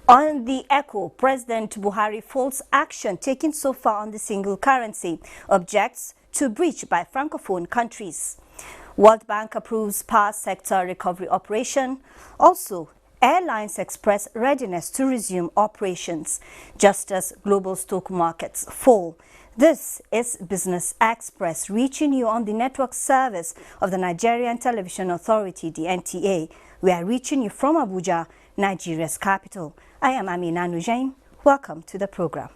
On the echo, President Buhari faults action taken so far on the single currency, objects to breach by Francophone countries. World Bank approves power sector recovery operation. Also, airlines express readiness to resume operations, just as global stock markets fall. This is Business Express, reaching you on the network service of the Nigerian Television Authority, the NTA. We are reaching you from Abuja, Nigeria's capital. I am Amina Nujain. Welcome to the program.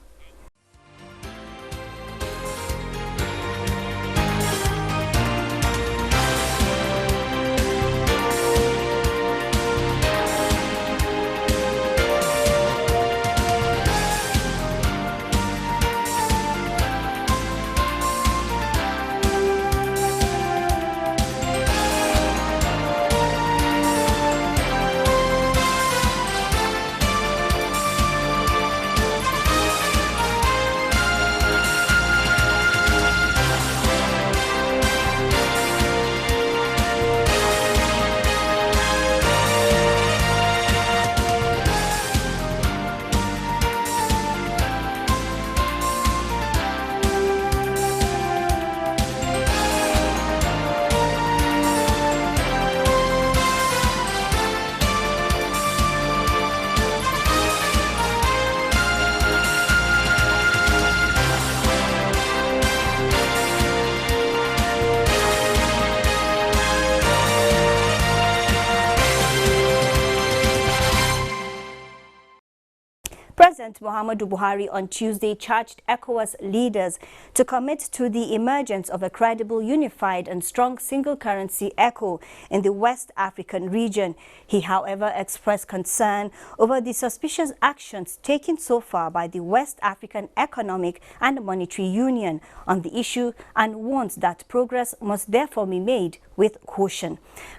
President Muhammadu Buhari on Tuesday charged ECOWAS leaders to commit to the emergence of a credible, unified and strong single currency ECO in the West African region. He, however, expressed concern over the suspicious actions taken so far by the West African Economic and Monetary Union on the issue and warned that progress must therefore be made with caution.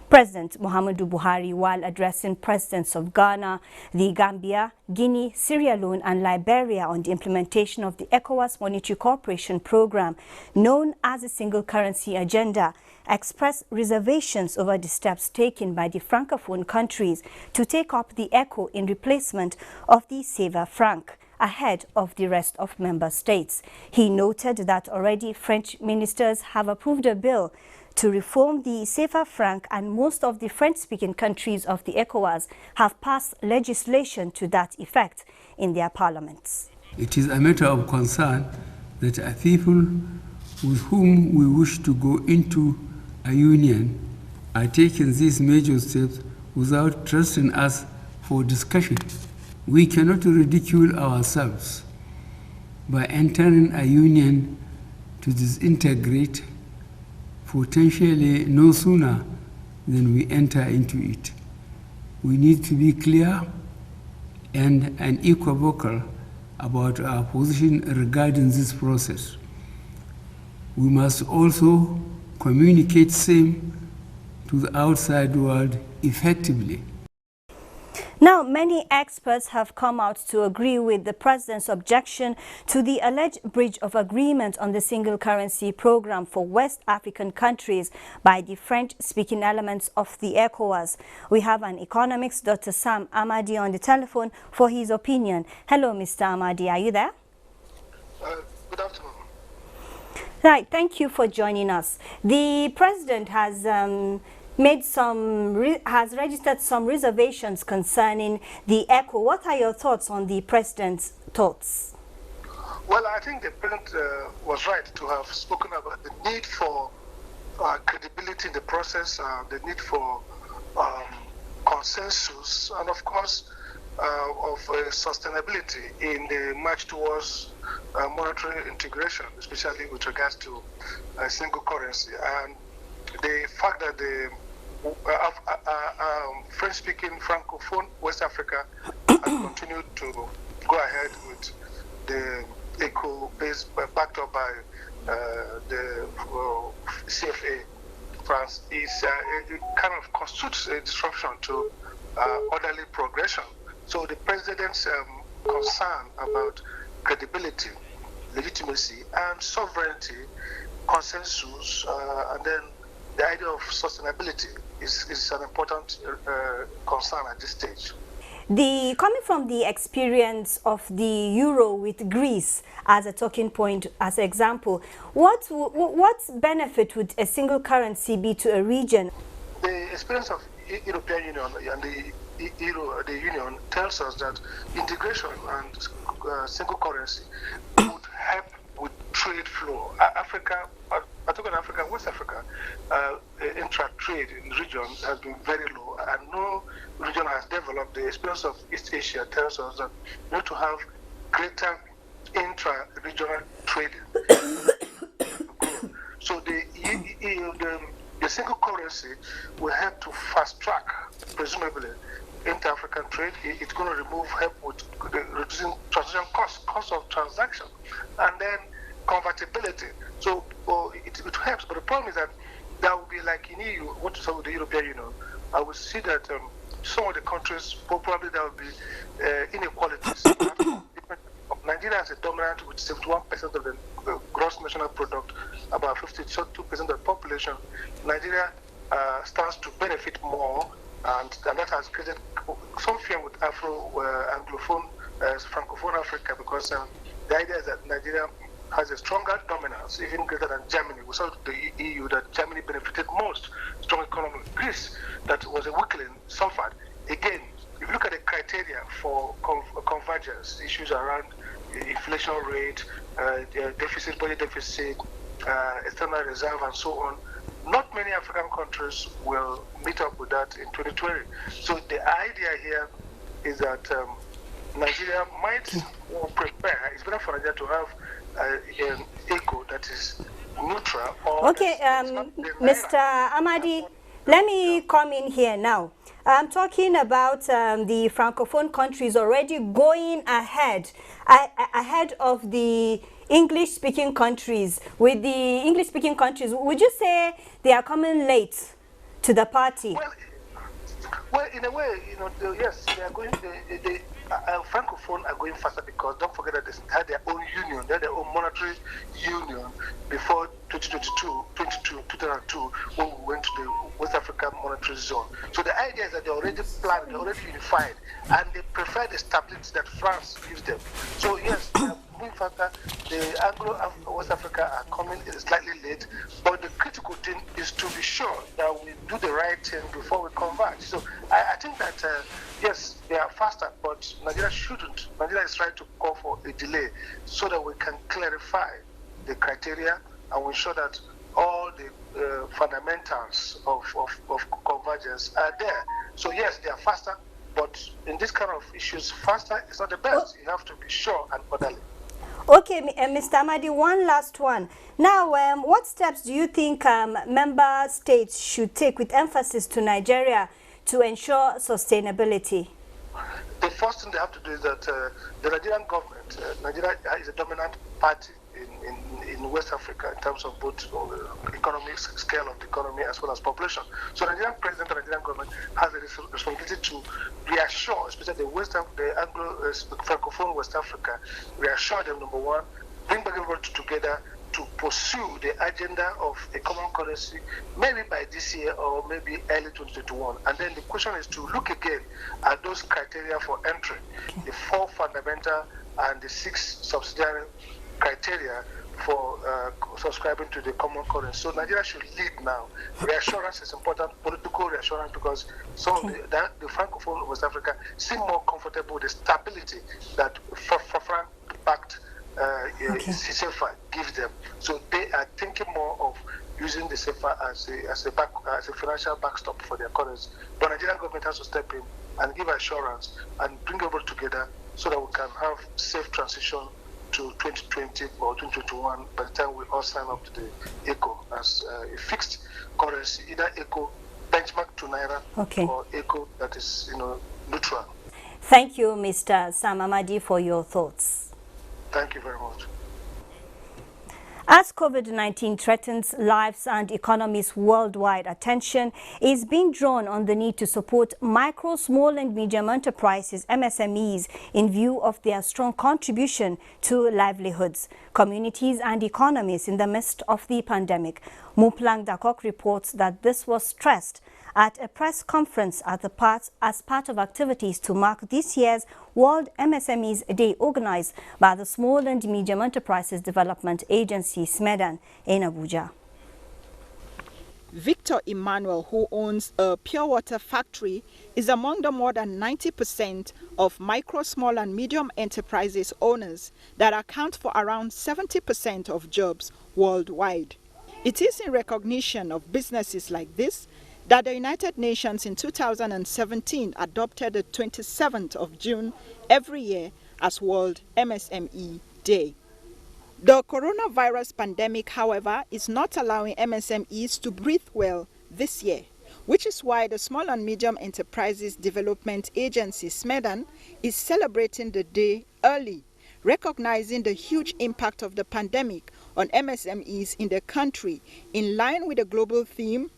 President Muhammadu Buhari, while addressing presidents of Ghana, the Gambia, Guinea, Sierra Leone and Liberia on the implementation of the ECOWAS Monetary Cooperation Program, known as the Single Currency Agenda, expressed reservations over the steps taken by the Francophone countries to take up the ECO in replacement of the CFA franc ahead of the rest of member states. He noted that already French ministers have approved a bill to reform the CFA franc, and most of the French-speaking countries of the ECOWAS have passed legislation to that effect in their parliaments. It is a matter of concern that people with whom we wish to go into a union are taking these major steps without trusting us for discussion. We cannot ridicule ourselves by entering a union to disintegrate potentially no sooner than we enter into it. We need to be clear and unequivocal about our position regarding this process. We must also communicate same to the outside world effectively. Now, many experts have come out to agree with the president's objection to the alleged breach of agreement on the single currency program for West African countries by the French-speaking elements of the ECOWAS. We have an economist, Dr. Sam Amadi, on the telephone for his opinion. Hello, Mr. Amadi, are you there? Good afternoon. Right, thank you for joining us. The president has registered some reservations concerning the ECO. What are your thoughts on the president's thoughts? Well, I think the president was right to have spoken about the need for credibility in the process, the need for consensus, and of course of sustainability in the march towards monetary integration, especially with regards to single currency. And the fact that the French-speaking Francophone West Africa has continued to go ahead with the ECO base backed up by the CFA France is it kind of constitutes a disruption to orderly progression. So the president's concern about credibility, legitimacy, and sovereignty, consensus, and then the idea of sustainability is an important concern at this stage. Coming from the experience of the euro with Greece as a talking point, as an example, what benefit would a single currency be to a region? The experience of European Union and the Union tells us that integration and single currency would help with trade flow. Africa, particularly Africa and West Africa, intra-trade in the region has been very low, and no region has developed. The experience of East Asia tells us that we need to have greater intra-regional trading. So the single currency will help to fast-track, presumably, inter-African trade. It's going to help with reducing transaction cost of transaction, and then convertibility. So it helps, but the problem is that there will be, like in EU, what you saw with the European Union, I will see that some of the countries, probably there will be inequalities. Nigeria has a dominant with 71% of the gross national product, about 52% of the population. Nigeria stands to benefit more, and that has created some fear with Anglophone, Francophone Africa, because the idea is that Nigeria has a stronger dominance, even greater than Germany. We saw the EU that Germany benefited most, strong economy. Greece, that was a weakling, suffered. Again, if you look at the criteria for convergence, issues around inflation rate, deficit, budget deficit, external reserve, and so on, not many African countries will meet up with that in 2020. So the idea here is that Nigeria might prepare. It's better for Nigeria to have an echo that is neutral. Okay, Mr. Amadi, let me come in here now. I'm talking about the Francophone countries already going ahead of the English-speaking countries. With the English-speaking countries, would you say they are coming late to the party? Well, in a way, yes, they are going. Francophone are going faster because don't forget that they had their own union, they had their own monetary union before 2002, when we went to the West African monetary zone. So the idea is that they're already planned, they're already unified, and they prefer the stability that France gives them. So yes, they are moving faster. The Anglo-West Africa are coming slightly late, but the critical thing is to be sure that we do the right thing before we converge. So I think that yes, they are faster, but Nigeria shouldn't. Nigeria is trying to call for a delay so that we can clarify the criteria and we ensure that all the fundamentals of convergence are there. So yes, they are faster, but in this kind of issues, faster is not the best. You have to be sure and orderly. Okay, Mr. Amadi, one last one. Now, what steps do you think member states should take with emphasis to Nigeria to ensure sustainability? The first thing they have to do is that the Nigerian government, Nigeria is a dominant party in West Africa in terms of both economic scale of the economy as well as population. So Nigerian president and Nigerian government has a responsibility to reassure, especially the Anglo-Francophone West Africa, reassure them, number one, bring back everybody together to pursue the agenda of a common currency, maybe by this year or maybe early 2021. And then the question is to look again at those criteria for entry, the 4 fundamental and the 6 subsidiary criteria for subscribing to the common currency. So Nigeria should lead now. Reassurance is important, political reassurance, because some of the Francophone West Africa seem more comfortable with the stability that Franc-backed CFA gives them. So they are thinking more of using the CFA as a financial backstop for their currency. But Nigerian government has to step in and give assurance and bring everybody together so that we can have safe transition to 2020 or 2021 by the time we all sign up to the ECO as a fixed currency, either ECO benchmark to Naira or ECO that is neutral. Thank you, Mr. Sam Amadi, for your thoughts. Thank you very much. As COVID-19 threatens lives and economies worldwide, attention is being drawn on the need to support micro, small and medium enterprises, MSMEs, in view of their strong contribution to livelihoods, communities and economies in the midst of the pandemic. Muplang Dakok reports that this was stressed at a press conference as part of activities to mark this year's World MSMEs Day organized by the Small and Medium Enterprises Development Agency, SMEDAN, in Abuja. Victor Emmanuel, who owns a pure water factory, is among the more than 90% of micro, small and medium enterprises owners that account for around 70% of jobs worldwide. It is in recognition of businesses like this that the United Nations in 2017 adopted the 27th of June every year as World MSME Day. The coronavirus pandemic, however, is not allowing MSMEs to breathe well this year, which is why the Small and Medium Enterprises Development Agency, SMEDAN, is celebrating the day early, recognizing the huge impact of the pandemic on MSMEs in the country, in line with the global theme,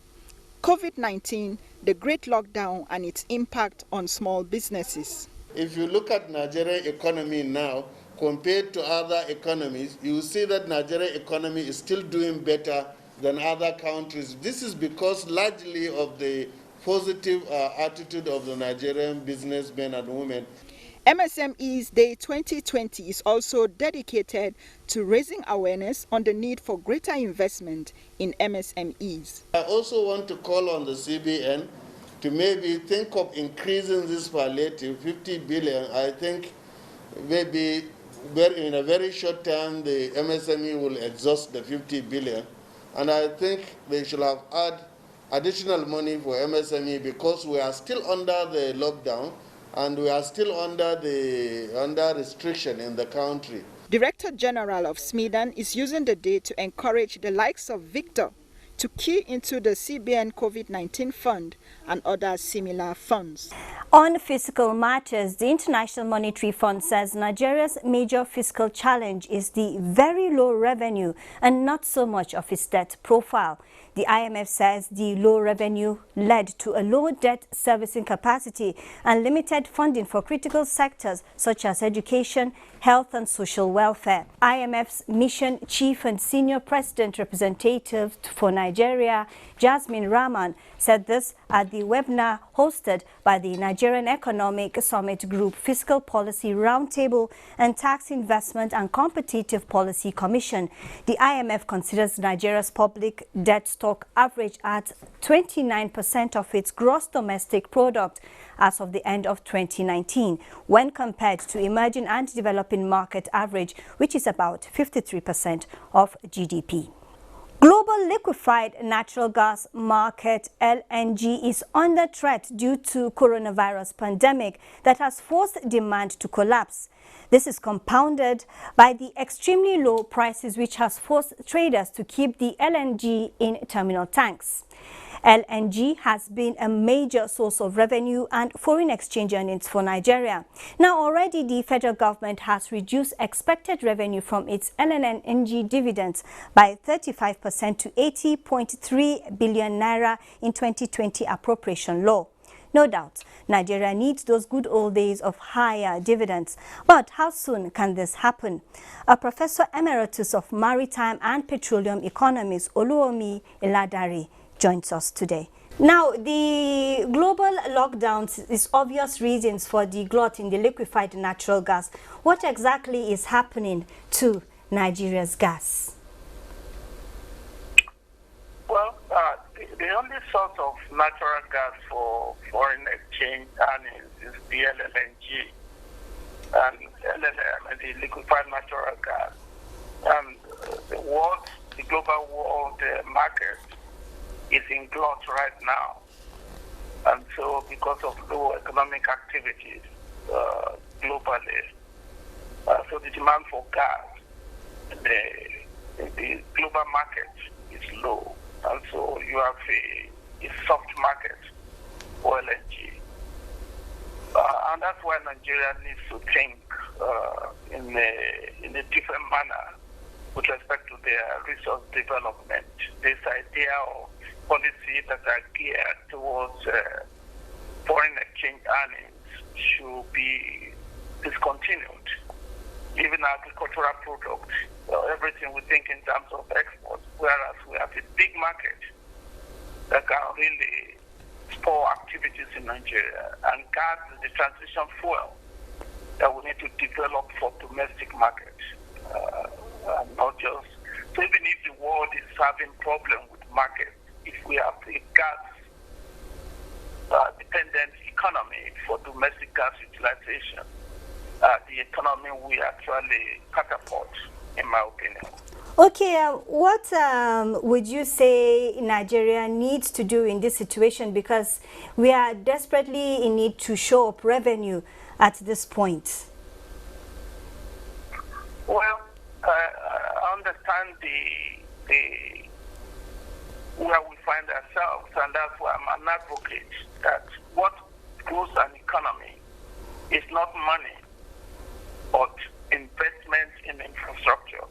COVID-19, the Great Lockdown and its impact on small businesses. If you look at Nigerian economy now, compared to other economies, you will see that Nigerian economy is still doing better than other countries. This is because largely of the positive attitude of the Nigerian businessmen and women. MSMEs Day 2020 is also dedicated to raising awareness on the need for greater investment in MSMEs. I also want to call on the CBN to maybe think of increasing this palliative 50 billion. I think maybe in a very short time, the MSME will exhaust the 50 billion. And I think they should have had additional money for MSME because we are still under the lockdown and we are still under restriction in the country. Director General of SMEDAN is using the day to encourage the likes of Victor to key into the CBN COVID-19 fund and other similar funds. On fiscal matters, the International Monetary Fund says Nigeria's major fiscal challenge is the very low revenue and not so much of its debt profile. The IMF says the low revenue led to a low debt servicing capacity and limited funding for critical sectors such as education, health and social welfare. IMF's mission chief and senior president representative for Nigeria, Jasmine Rahman, said this at the webinar hosted by the Nigerian Economic Summit Group Fiscal Policy Roundtable and Tax Investment and Competitive Policy Commission. The IMF considers Nigeria's public debt stock average at 29% of its gross domestic product as of the end of 2019, when compared to emerging and developing market average, which is about 53% of GDP. Global liquefied natural gas market LNG is under threat due to coronavirus pandemic that has forced demand to collapse. This is compounded by the extremely low prices which has forced traders to keep the LNG in terminal tanks. LNG has been a major source of revenue and foreign exchange earnings for Nigeria. Now, already the federal government has reduced expected revenue from its LNG dividends by 35% to 80.3 billion naira in 2020 appropriation law. No doubt, Nigeria needs those good old days of higher dividends. But how soon can this happen? A Professor Emeritus of Maritime and Petroleum Economics, Oluomi Iladari, joins us today. Now, the global lockdowns is obvious reasons for the glut in the liquefied natural gas. What exactly is happening to Nigeria's gas? Well, the only source of natural gas for foreign exchange earnings is the LNG and the liquefied natural gas. And the global world market is in glut right now. And so because of low economic activities globally, so the demand for gas, the global market is low. And so you have a soft market for LNG. And that's why Nigeria needs to think in a different manner with respect to their resource development. This idea of policy that are geared towards foreign exchange earnings should be discontinued. Even agricultural products, everything we think in terms of exports, whereas we have a big market that can really power activities in Nigeria, and gas is the transition fuel that we need to develop for domestic market, not just. So even if the world is having problem with market, if we have a gas dependent economy for domestic gas utilization, the economy will actually catapult, in my opinion. Okay, what would you say Nigeria needs to do in this situation? Because we are desperately in need to show up revenue at this point. Well, I understand where we find ourselves, and that's why I'm an advocate that what grows an economy is not money, but investment in infrastructure.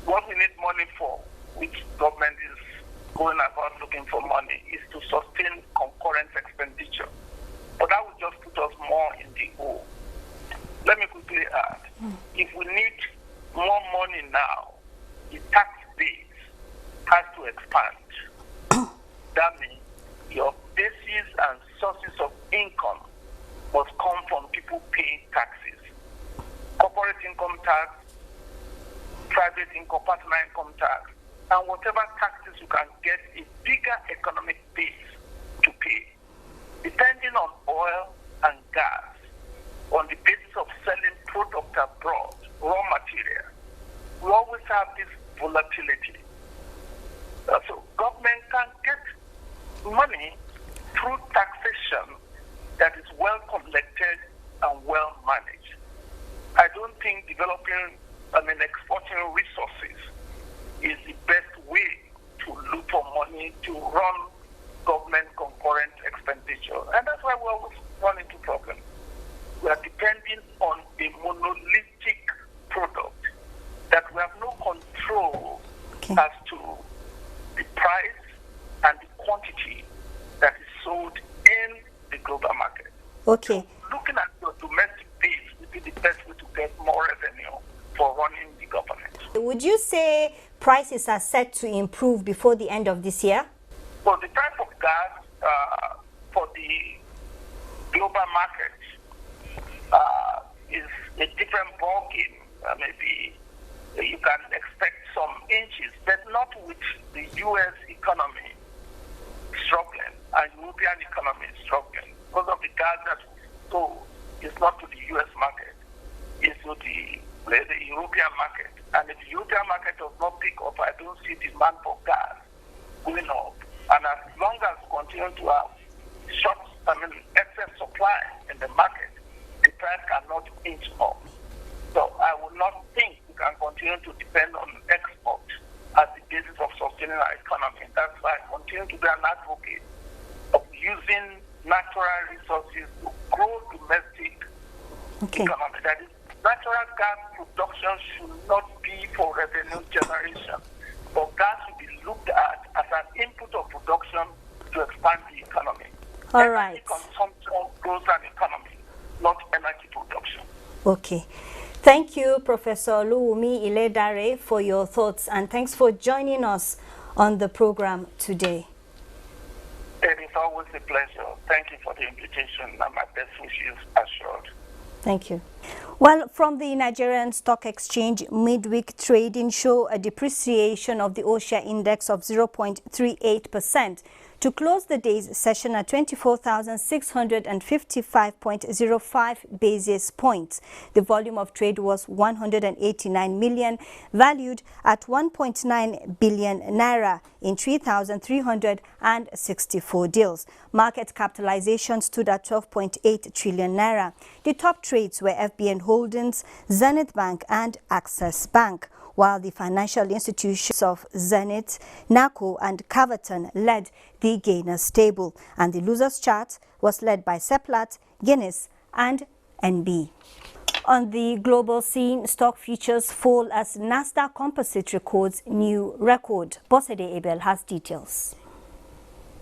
What we need money for, which government is going about looking for money, is to sustain concurrent expenditure. But that will just put us more in the hole. Let me quickly add, if we need more money now, the tax base has to expand. That means your bases and sources of income must come from people paying taxes. Corporate income tax, private income, personal income tax, and whatever taxes you can get a bigger economic base to pay. Depending on oil and gas, on the basis of selling product abroad, raw material, we always have this volatility. So government can get money through taxation that is well collected and well managed. I don't think exporting resources is the best way to look for money to run government concurrent expenditure. And that's why we always run into problems. We are depending on a monolithic product that we have no control as to the price and the quantity that is sold in the global market. Okay. So looking at your domestic base would be the best way to get more revenue for running the government. Would you say prices are set to improve before the end of this year? So the type of gas for the global market is a different ballgame. Maybe you can expect some inches, but not with the U.S. economy struggling and European economy struggling. Because of the gas that we sold is not to the U.S. market, it's to the European market. And if the European market does not pick up, I don't see demand for gas going up. And as long as we continue to have excess supply in the market, the price cannot inch up. So I would not think we can continue to depend on export as the basis of sustaining our economy. That's why I continue to be an advocate of using natural resources to grow domestic economy. That is, natural gas production should not be for revenue generation, but gas should be looked at as an input of production to expand the economy. All right. Energy consumption grows an economy, not energy production. Okay. Thank you, Professor Oluwumi Iledare, for your thoughts, and thanks for joining us on the program today. It is always a pleasure. Thank you for the invitation, and my best wishes assured. Thank you. Well, from the Nigerian Stock Exchange, midweek trading show a depreciation of the OSHA index of 0.38% to close the day's session at 24,655.05 basis points. The volume of trade was 189 million, valued at 1.9 billion naira in 3,364 deals. Market capitalization stood at 12.8 trillion naira. The top trades were FBN Holdings, Zenith Bank and Access Bank, while the financial institutions of Zenith, NACO and Caverton led the gainers table, and the losers chart was led by Seplat, Guinness and NB. On the global scene, stock futures fall as Nasdaq Composite records new record. Bosede Abel has details.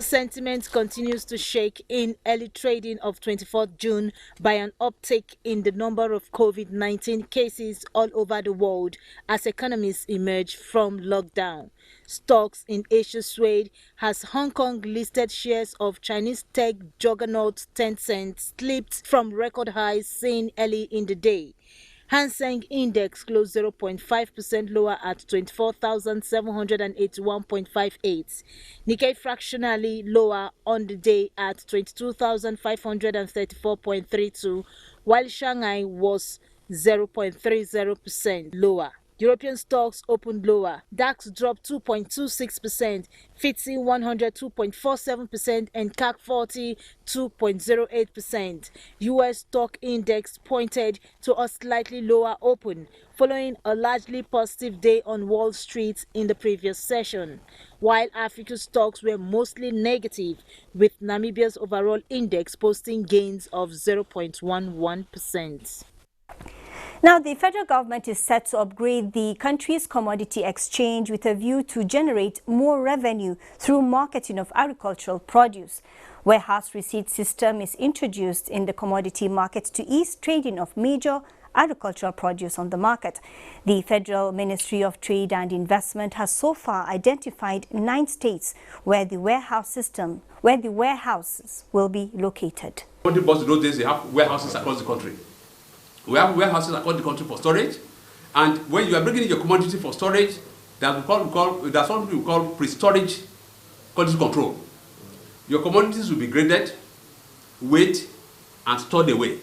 Sentiment continues to shake in early trading of 24th June by an uptick in the number of COVID-19 cases all over the world as economies emerge from lockdown. Stocks in Asia swayed as Hong Kong listed shares of Chinese tech juggernaut Tencent slipped from record highs seen early in the day. Hang Seng Index closed 0.5% lower at 24,781.58. Nikkei fractionally lower on the day at 22,534.32, while Shanghai was 0.30% lower. European stocks opened lower. DAX dropped 2.26%, FTSE 100 2.47%, and CAC 40 2.08%. US stock index pointed to a slightly lower open, following a largely positive day on Wall Street in the previous session, while African stocks were mostly negative, with Namibia's overall index posting gains of 0.11%. Now, the federal government is set to upgrade the country's commodity exchange with a view to generate more revenue through marketing of agricultural produce. Warehouse receipt system is introduced in the commodity market to ease trading of major agricultural produce on the market. The Federal Ministry of Trade and Investment has so far identified 9 states where the warehouses will be located. Those days they have warehouses across the country. We have warehouses across the country for storage, and when you are bringing in your commodity for storage, there's something we call pre-storage quality control. Your commodities will be graded, weighed, and stored away.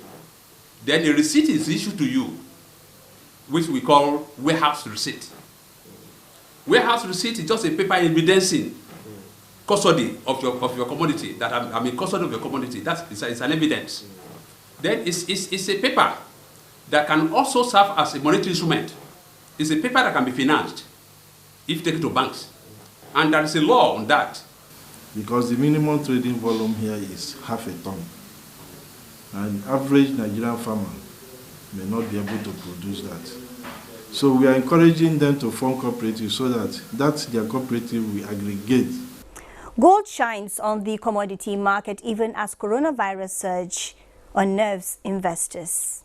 Then a receipt is issued to you, which we call warehouse receipt. Warehouse receipt is just a paper evidencing custody of your commodity, that I'm in custody of your commodity. It's an evidence. Then it's a paper that can also serve as a monetary instrument. It's a paper that can be financed if taken to banks. And there is a law on that. Because the minimum trading volume here is half a ton. An average Nigerian farmer may not be able to produce that. So we are encouraging them to form cooperatives so that their cooperative will aggregate. Gold shines on the commodity market even as coronavirus surge unnerves investors.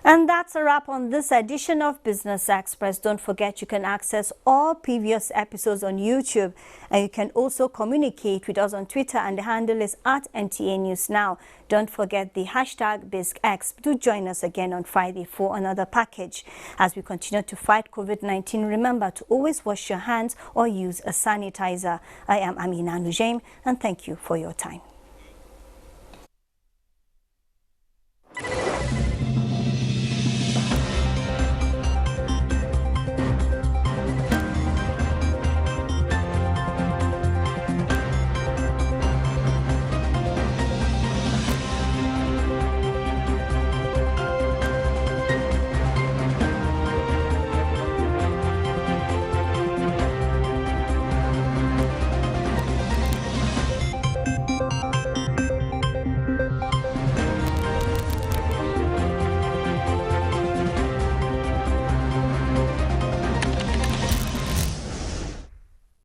And that's a wrap on this edition of Business Express. Don't forget you can access all previous episodes on YouTube, and you can also communicate with us on Twitter, and the handle is @NTA News Now. Don't forget the hashtag BizX. Do join us again on Friday for another package. As we continue to fight COVID-19, remember to always wash your hands or use a sanitizer. I am Amina Nujaim, and thank you for your time.